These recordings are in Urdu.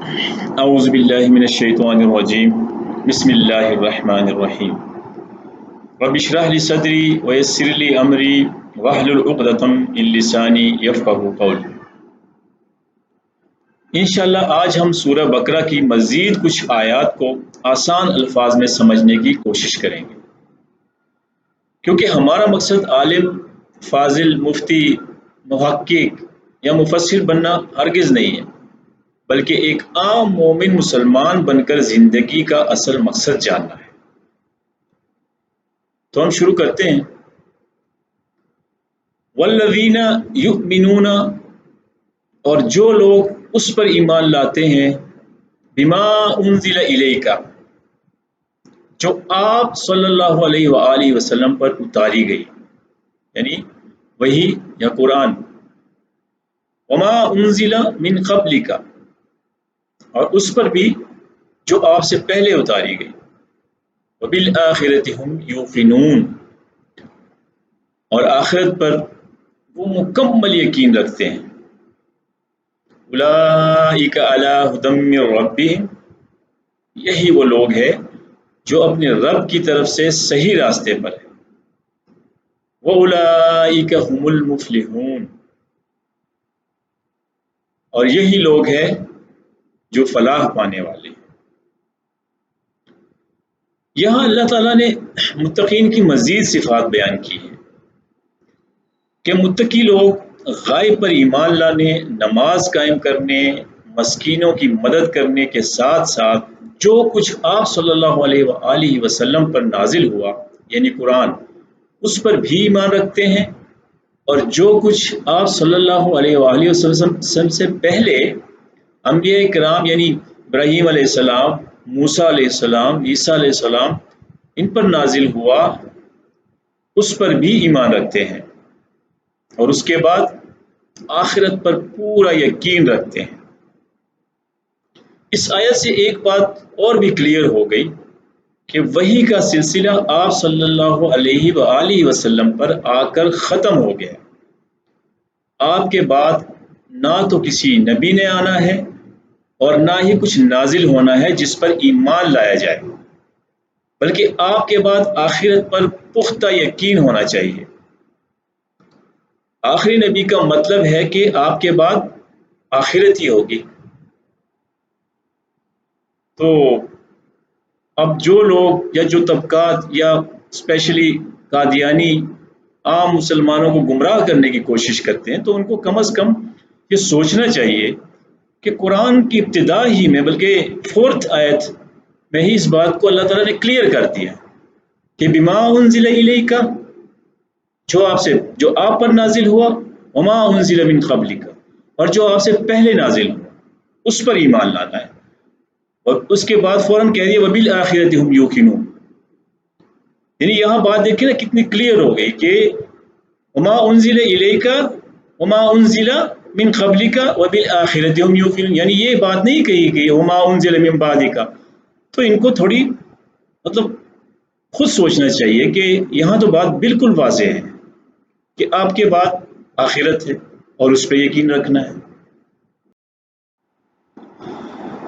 اعوذ باللہ من الشیطان الرجیم بسم اللہ الرحمن الرحیم رب اشرح لی صدری ویسر لی امری واحلل عقدۃ من لسانی یفقہوا قولی۔ انشاءاللہ آج ہم سورہ بقرہ کی مزید کچھ آیات کو آسان الفاظ میں سمجھنے کی کوشش کریں گے، کیونکہ ہمارا مقصد عالم، فاضل، مفتی، محقق یا مفسر بننا ہرگز نہیں ہے، بلکہ ایک عام مومن مسلمان بن کر زندگی کا اصل مقصد جاننا ہے۔ تو ہم شروع کرتے ہیں۔ والذین یؤمنون، اور جو لوگ اس پر ایمان لاتے ہیں، بما انزل الیک، جو آپ صلی اللہ علیہ وآلہ وسلم پر اتاری گئی، یعنی وحی یا قرآن، وما انزل من قبلک، اور اس پر بھی جو آپ سے پہلے اتاری گئی، وبالآخرۃ ھم یوقنون، اور آخرت پر وہ مکمل یقین رکھتے ہیں۔ اولئک علی ھدی من ربہم، یہی وہ لوگ ہیں جو اپنے رب کی طرف سے صحیح راستے پر ہیں۔ واولئک ھم المفلحون، اور یہی لوگ ہیں جو فلاح پانے والے ہیں۔ یہاں اللہ تعالیٰ نے متقین کی مزید صفات بیان کی ہیں کہ متقی لوگ غائب پر ایمان لانے، نماز قائم کرنے، مسکینوں کی مدد کرنے کے ساتھ ساتھ جو کچھ آپ صلی اللہ علیہ وآلہ وسلم پر نازل ہوا یعنی قرآن، اس پر بھی ایمان رکھتے ہیں، اور جو کچھ آپ صلی اللہ علیہ وآلہ وسلم سے پہلے انبیاء کرام یعنی ابراہیم علیہ السلام، موسیٰ علیہ السلام، عیسیٰ علیہ السلام، ان پر نازل ہوا، اس پر بھی ایمان رکھتے ہیں، اور اس کے بعد آخرت پر پورا یقین رکھتے ہیں۔ اس آیت سے ایک بات اور بھی کلیئر ہو گئی کہ وحی کا سلسلہ آپ صلی اللہ علیہ وآلہ وسلم پر آ کر ختم ہو گیا۔ آپ کے بعد نہ تو کسی نبی نے آنا ہے اور نہ ہی کچھ نازل ہونا ہے جس پر ایمان لایا جائے، بلکہ آپ کے بعد آخرت پر پختہ یقین ہونا چاہیے۔ آخری نبی کا مطلب ہے کہ آپ کے بعد آخرت ہی ہوگی۔ تو اب جو لوگ یا جو طبقات یا اسپیشلی قادیانی عام مسلمانوں کو گمراہ کرنے کی کوشش کرتے ہیں، تو ان کو کم از کم یہ سوچنا چاہیے کہ قرآن کی ابتدا ہی میں، بلکہ 4 آیت میں ہی اس بات کو اللہ تعالیٰ نے کلیئر کر دیا کہ بما انزل الیک، جو آپ پر نازل ہوا، وما انزل من قبلک، اور جو آپ سے پہلے نازل ہوا اس پر ایمان لانا ہے، اور اس کے بعد فوراً کہہ دیا وبالآخرۃ ھم یوقنون۔ یعنی یہاں بات دیکھیں نا کتنی کلیئر ہو گئی کہ وما انزل الیک وما انزل من قبلک وبالآخرۃ ھم یوقنون، یعنی یہ بات نہیں کہی کہ وما انزل من بعدک۔ تو ان کو تھوڑی خود سوچنا چاہیے کہ یہاں تو بات بالکل واضح ہے کہ آپ کے بعد آخرت ہے اور اس پہ یقین رکھنا ہے۔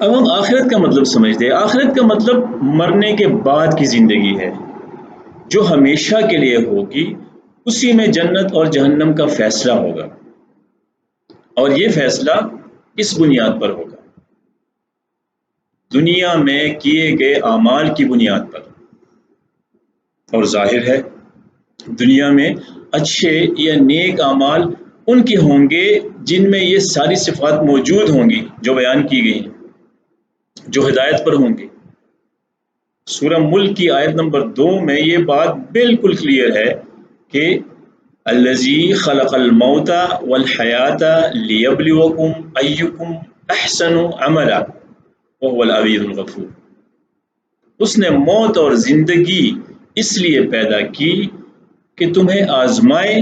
اب ہم آخرت کا مطلب سمجھتے ہیں۔ آخرت کا مطلب مرنے کے بعد کی زندگی ہے جو ہمیشہ کے لیے ہوگی، اسی میں جنت اور جہنم کا فیصلہ ہوگا، اور یہ فیصلہ اس بنیاد پر ہوگا، دنیا میں کیے گئے اعمال کی بنیاد پر۔ اور ظاہر ہے دنیا میں اچھے یا نیک اعمال ان کے ہوں گے جن میں یہ ساری صفات موجود ہوں گی جو بیان کی گئی، جو ہدایت پر ہوں گے۔ سورہ ملک کی آیت نمبر 2 میں یہ بات بالکل کلیئر ہے کہ الذی خلق الموت والحیات لیبلوکم ایکم احسن عملا وهو العزیز الغفور۔ اس نے موت اور زندگی اس لیے پیدا کی کہ تمہیں آزمائے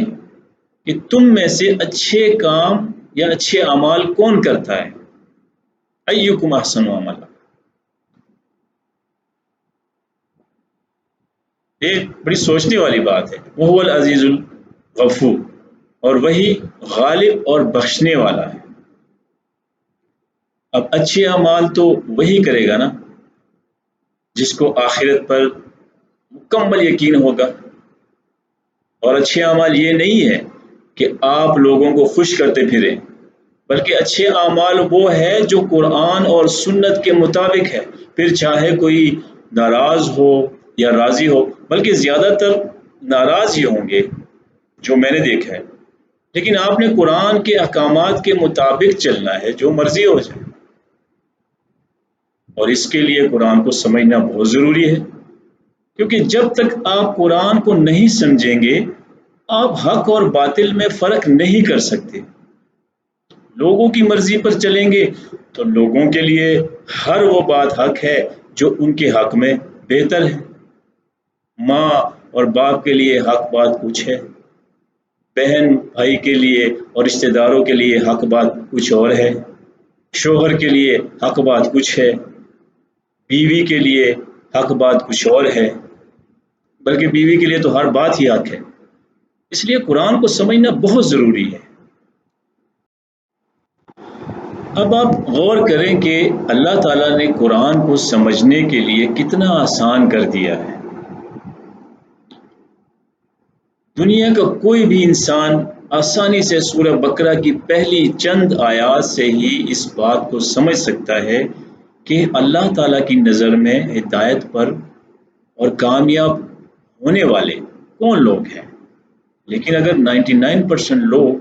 کہ تم میں سے اچھے کام یا اچھے اعمال کون کرتا ہے، ایکم احسن عملا۔ یہ بڑی سوچنے والی بات ہے۔ وہو العزیز الغفور، اور وہی غالب اور بخشنے والا ہے۔ اب اچھے اعمال تو وہی کرے گا نا جس کو آخرت پر مکمل یقین ہوگا، اور اچھے اعمال یہ نہیں ہے کہ آپ لوگوں کو خوش کرتے پھریں، بلکہ اچھے اعمال وہ ہے جو قرآن اور سنت کے مطابق ہے، پھر چاہے کوئی ناراض ہو یا راضی ہو، بلکہ زیادہ تر ناراض ہی ہوں گے جو میں نے دیکھا ہے۔ لیکن آپ نے قرآن کے احکامات کے مطابق چلنا ہے، جو مرضی ہو جائے، اور اس کے لیے قرآن کو سمجھنا بہت ضروری ہے، کیونکہ جب تک آپ قرآن کو نہیں سمجھیں گے آپ حق اور باطل میں فرق نہیں کر سکتے۔ لوگوں کی مرضی پر چلیں گے تو لوگوں کے لیے ہر وہ بات حق ہے جو ان کے حق میں بہتر ہے۔ ماں اور باپ کے لیے حق بات کچھ ہے، بہن بھائی کے لیے اور رشتہ داروں کے لیے حق بات کچھ اور ہے، شوہر کے لیے حق بات کچھ ہے، بیوی کے لیے حق بات کچھ اور ہے، بلکہ بیوی کے لیے تو ہر بات ہی حق ہے۔ اس لیے قرآن کو سمجھنا بہت ضروری ہے۔ اب آپ غور کریں کہ اللہ تعالیٰ نے قرآن کو سمجھنے کے لیے کتنا آسان کر دیا ہے۔ دنیا کا کوئی بھی انسان آسانی سے سورہ بقرہ کی پہلی چند آیات سے ہی اس بات کو سمجھ سکتا ہے کہ اللہ تعالیٰ کی نظر میں ہدایت پر اور کامیاب ہونے والے کون لوگ ہیں۔ لیکن اگر 99% لوگ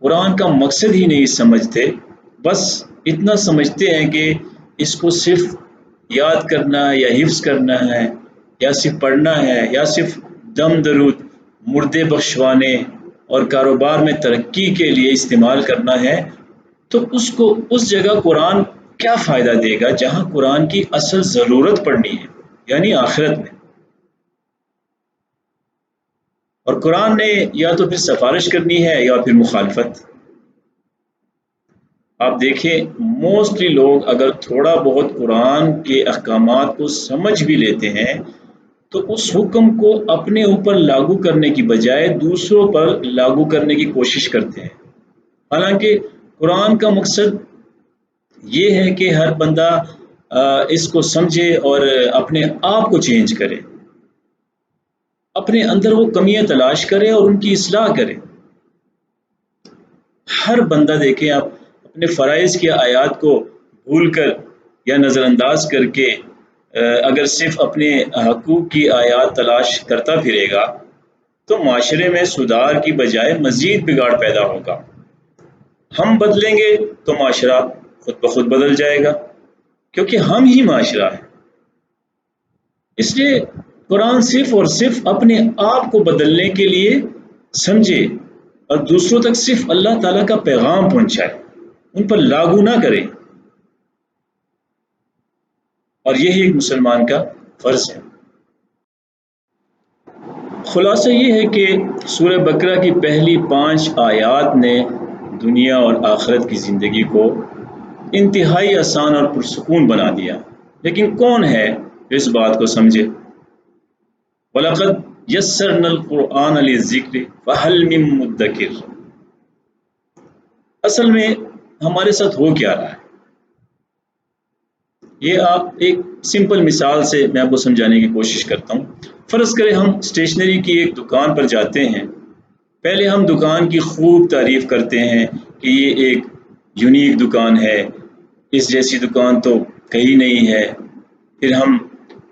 قرآن کا مقصد ہی نہیں سمجھتے، بس اتنا سمجھتے ہیں کہ اس کو صرف یاد کرنا یا حفظ کرنا ہے، یا صرف پڑھنا ہے، یا صرف دم درود، مردے بخشوانے اور کاروبار میں ترقی کے لیے استعمال کرنا ہے، تو اس کو اس جگہ قرآن کیا فائدہ دے گا جہاں قرآن کی اصل ضرورت پڑنی ہے، یعنی آخرت میں۔ اور قرآن نے یا تو پھر سفارش کرنی ہے یا پھر مخالفت۔ آپ دیکھیں موسٹلی لوگ اگر تھوڑا بہت قرآن کے احکامات کو سمجھ بھی لیتے ہیں تو اس حکم کو اپنے اوپر لاگو کرنے کی بجائے دوسروں پر لاگو کرنے کی کوشش کرتے ہیں، حالانکہ قرآن کا مقصد یہ ہے کہ ہر بندہ اس کو سمجھے اور اپنے آپ کو چینج کرے، اپنے اندر وہ کمیاں تلاش کرے اور ان کی اصلاح کرے۔ ہر بندہ دیکھیں آپ اپنے فرائض کی آیات کو بھول کر یا نظر انداز کر کے اگر صرف اپنے حقوق کی آیات تلاش کرتا پھرے گا تو معاشرے میں سدھار کی بجائے مزید بگاڑ پیدا ہوگا۔ ہم بدلیں گے تو معاشرہ خود بخود بدل جائے گا، کیونکہ ہم ہی معاشرہ ہے۔ اس لیے قرآن صرف اور صرف اپنے آپ کو بدلنے کے لیے سمجھے اور دوسروں تک صرف اللہ تعالیٰ کا پیغام پہنچائے، ان پر لاگو نہ کرے، اور یہی ایک مسلمان کا فرض ہے۔ خلاصہ یہ ہے کہ سورہ بقرہ کی پہلی 5 آیات نے دنیا اور آخرت کی زندگی کو انتہائی آسان اور پرسکون بنا دیا، لیکن کون ہے جو اس بات کو سمجھے؟ وَلَقَدْ يَسَّرْنَا الْقُرْآنَ لِلذِّكْرِ فَهَلْ مِن مُدَّكِرٍ۔ اصل میں ہمارے ساتھ ہو کیا رہا ہے، یہ آپ ایک سمپل مثال سے میں آپ کو سمجھانے کی کوشش کرتا ہوں۔ فرض کریں ہم اسٹیشنری کی ایک دکان پر جاتے ہیں، پہلے ہم دکان کی خوب تعریف کرتے ہیں کہ یہ ایک یونیک دکان ہے، اس جیسی دکان تو کہیں نہیں ہے۔ پھر ہم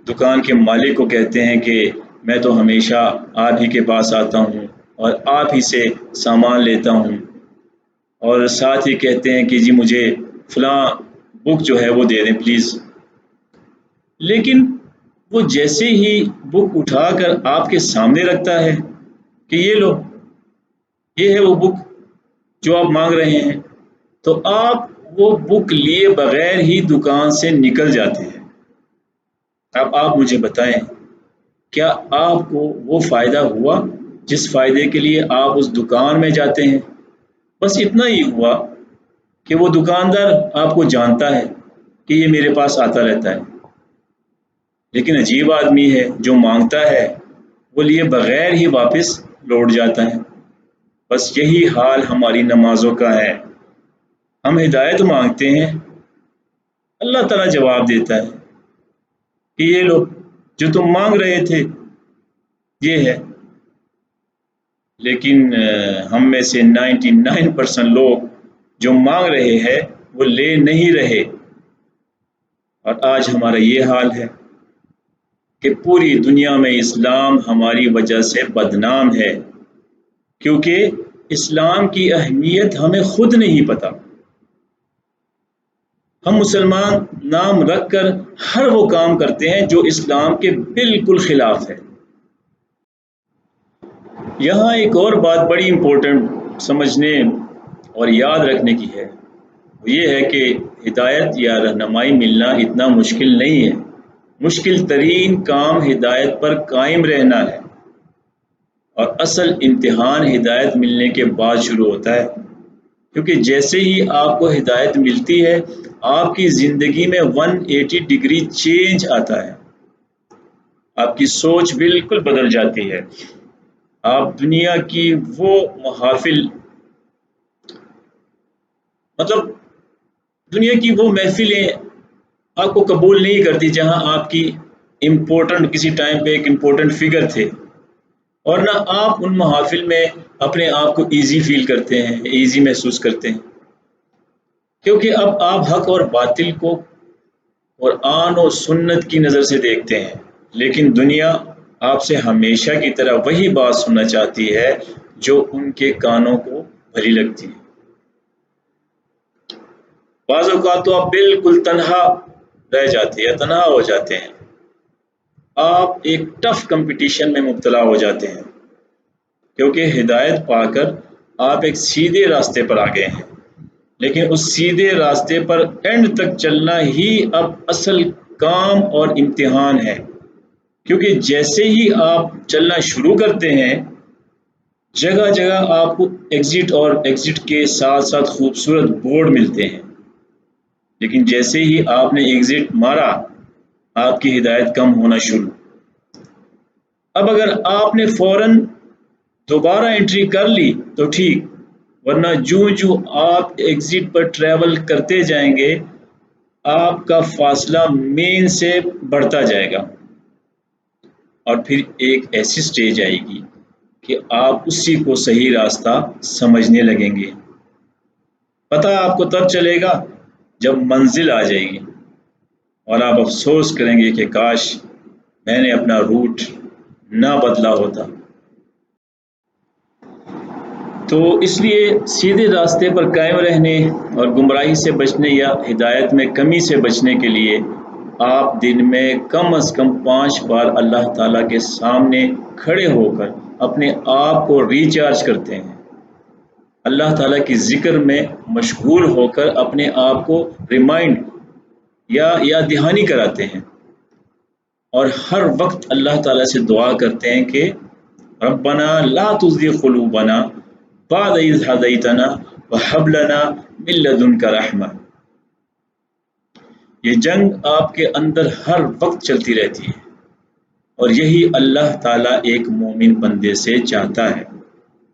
دکان کے مالک کو کہتے ہیں کہ میں تو ہمیشہ آپ ہی کے پاس آتا ہوں اور آپ ہی سے سامان لیتا ہوں، اور ساتھ ہی کہتے ہیں کہ جی مجھے فلاں بک جو ہے وہ دے دیں پلیز۔ لیکن وہ جیسے ہی بک اٹھا کر آپ کے سامنے رکھتا ہے کہ یہ لو، یہ ہے وہ بک جو آپ مانگ رہے ہیں، تو آپ وہ بک لیے بغیر ہی دکان سے نکل جاتے ہیں۔ اب آپ مجھے بتائیں کیا آپ کو وہ فائدہ ہوا جس فائدے کے لیے آپ اس دکان میں جاتے ہیں؟ بس اتنا ہی ہوا کہ وہ دکاندار آپ کو جانتا ہے کہ یہ میرے پاس آتا رہتا ہے، لیکن عجیب آدمی ہے جو مانگتا ہے وہ لیے بغیر ہی واپس لوٹ جاتا ہے۔ بس یہی حال ہماری نمازوں کا ہے، ہم ہدایت مانگتے ہیں اللہ تعالیٰ جواب دیتا ہے کہ یہ لو جو تم مانگ رہے تھے یہ ہے، لیکن ہم میں سے 99% لوگ جو مانگ رہے ہیں وہ لے نہیں رہے، اور آج ہمارا یہ حال ہے کہ پوری دنیا میں اسلام ہماری وجہ سے بدنام ہے، کیونکہ اسلام کی اہمیت ہمیں خود نہیں پتہ۔ ہم مسلمان نام رکھ کر ہر وہ کام کرتے ہیں جو اسلام کے بالکل خلاف ہے۔ یہاں ایک اور بات بڑی امپورٹنٹ سمجھنے اور یاد رکھنے کی ہے، وہ یہ ہے کہ ہدایت یا رہنمائی ملنا اتنا مشکل نہیں ہے۔ مشکل ترین کام ہدایت پر قائم رہنا ہے، اور اصل امتحان ہدایت ملنے کے بعد شروع ہوتا ہے، کیونکہ جیسے ہی آپ کو ہدایت ملتی ہے آپ کی زندگی میں 180 ڈگری چینج آتا ہے، آپ کی سوچ بالکل بدل جاتی ہے۔ آپ دنیا کی وہ محافل مطلب دنیا کی وہ محفلیں آپ کو قبول نہیں کرتی جہاں آپ کی امپورٹنٹ کسی ٹائم پہ ایک امپورٹنٹ فگر تھے، اور نہ آپ ان محافل میں اپنے آپ کو ایزی فیل کرتے ہیں، ایزی محسوس کرتے ہیں، کیونکہ اب آپ حق اور باطل کو قرآن و سنت کی نظر سے دیکھتے ہیں، لیکن دنیا آپ سے ہمیشہ کی طرح وہی بات سننا چاہتی ہے جو ان کے کانوں کو بھلی لگتی ہے۔ بعض اوقات تو آپ بالکل تنہا رہ جاتے ہیں، تنہا ہو جاتے ہیں، آپ ایک ٹف کمپٹیشن میں مبتلا ہو جاتے ہیں، کیونکہ ہدایت پا کر آپ ایک سیدھے راستے پر آ گئے ہیں، لیکن اس سیدھے راستے پر اینڈ تک چلنا ہی اب اصل کام اور امتحان ہے، کیونکہ جیسے ہی آپ چلنا شروع کرتے ہیں جگہ جگہ آپ کو ایگزٹ اور ایگزٹ کے ساتھ ساتھ خوبصورت بورڈ ملتے ہیں، لیکن جیسے ہی آپ نے ایگزٹ مارا آپ کی ہدایت کم ہونا شروع۔ اب اگر آپ نے فوراً دوبارہ انٹری کر لی تو ٹھیک، ورنہ جو آپ ایگزٹ پر ٹریول کرتے جائیں گے آپ کا فاصلہ مین سے بڑھتا جائے گا، اور پھر ایک ایسی سٹیج آئے گی کہ آپ اسی کو صحیح راستہ سمجھنے لگیں گے۔ پتہ آپ کو تب چلے گا جب منزل آ جائے گی، اور آپ افسوس کریں گے کہ کاش میں نے اپنا روٹ نہ بدلا ہوتا۔ تو اس لیے سیدھے راستے پر قائم رہنے اور گمراہی سے بچنے یا ہدایت میں کمی سے بچنے کے لیے آپ دن میں کم از کم 5 بار اللہ تعالیٰ کے سامنے کھڑے ہو کر اپنے آپ کو ریچارج کرتے ہیں، اللہ تعالیٰ کی ذکر میں مشغول ہو کر اپنے آپ کو ریمائنڈ یا دہانی کراتے ہیں، اور ہر وقت اللہ تعالیٰ سے دعا کرتے ہیں کہ ربنا لا تزغ قلوبنا بعد اذ ہدیتنا وہب لنا من لدنک رحمہ۔ یہ جنگ آپ کے اندر ہر وقت چلتی رہتی ہے، اور یہی اللہ تعالیٰ ایک مومن بندے سے چاہتا ہے،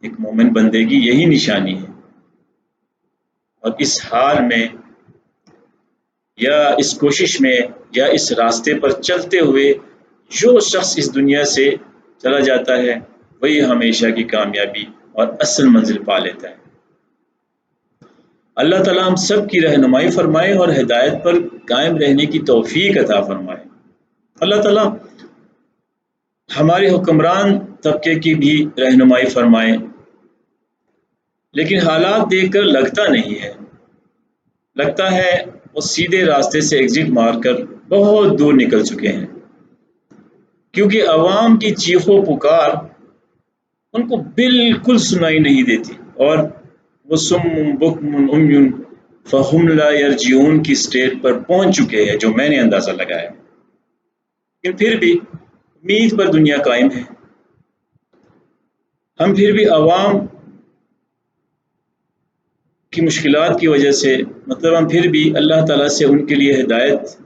ایک مومن بندے کی یہی نشانی ہے۔ اور اس حال میں یا اس کوشش میں یا اس راستے پر چلتے ہوئے جو شخص اس دنیا سے چلا جاتا ہے وہی ہمیشہ کی کامیابی اور اصل منزل پا لیتا ہے۔ اللہ تعالیٰ ہم سب کی رہنمائی فرمائے اور ہدایت پر قائم رہنے کی توفیق عطا فرمائے۔ اللہ تعالیٰ ہمارے حکمران طبقے کی بھی رہنمائی فرمائے، لیکن حالات دیکھ کر لگتا نہیں ہے، لگتا ہے وہ سیدھے راستے سے ایگزٹ مار کر بہت دور نکل چکے ہیں، کیونکہ عوام کی چیخ و پکار ان کو بالکل سنائی نہیں دیتی، اور وہ سم بکم عمی فہم لا یرجعون کی سٹیج پر پہنچ چکے ہیں جو میں نے اندازہ لگایا، لیکن پھر بھی امید پر دنیا قائم ہے۔ ہم پھر بھی عوام کی مشکلات کی وجہ سے ہم پھر بھی اللہ تعالیٰ سے ان کے لیے ہدایت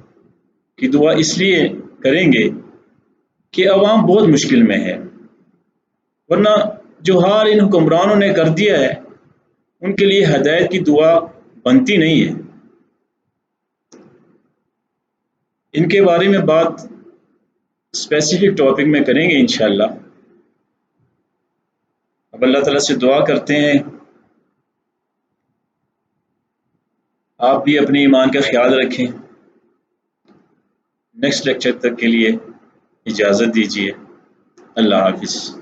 کی دعا اس لیے کریں گے کہ عوام بہت مشکل میں ہے، ورنہ جو حال ان حکمرانوں نے کر دیا ہے ان کے لیے ہدایت کی دعا بنتی نہیں ہے۔ ان کے بارے میں بات اسپیسیفک ٹاپک میں کریں گے انشاءاللہ۔ اب اللہ تعالیٰ سے دعا کرتے ہیں آپ بھی اپنے ایمان کا خیال رکھیں۔ نیکسٹ لیکچر تک کے لیے اجازت دیجیے۔ اللہ حافظ۔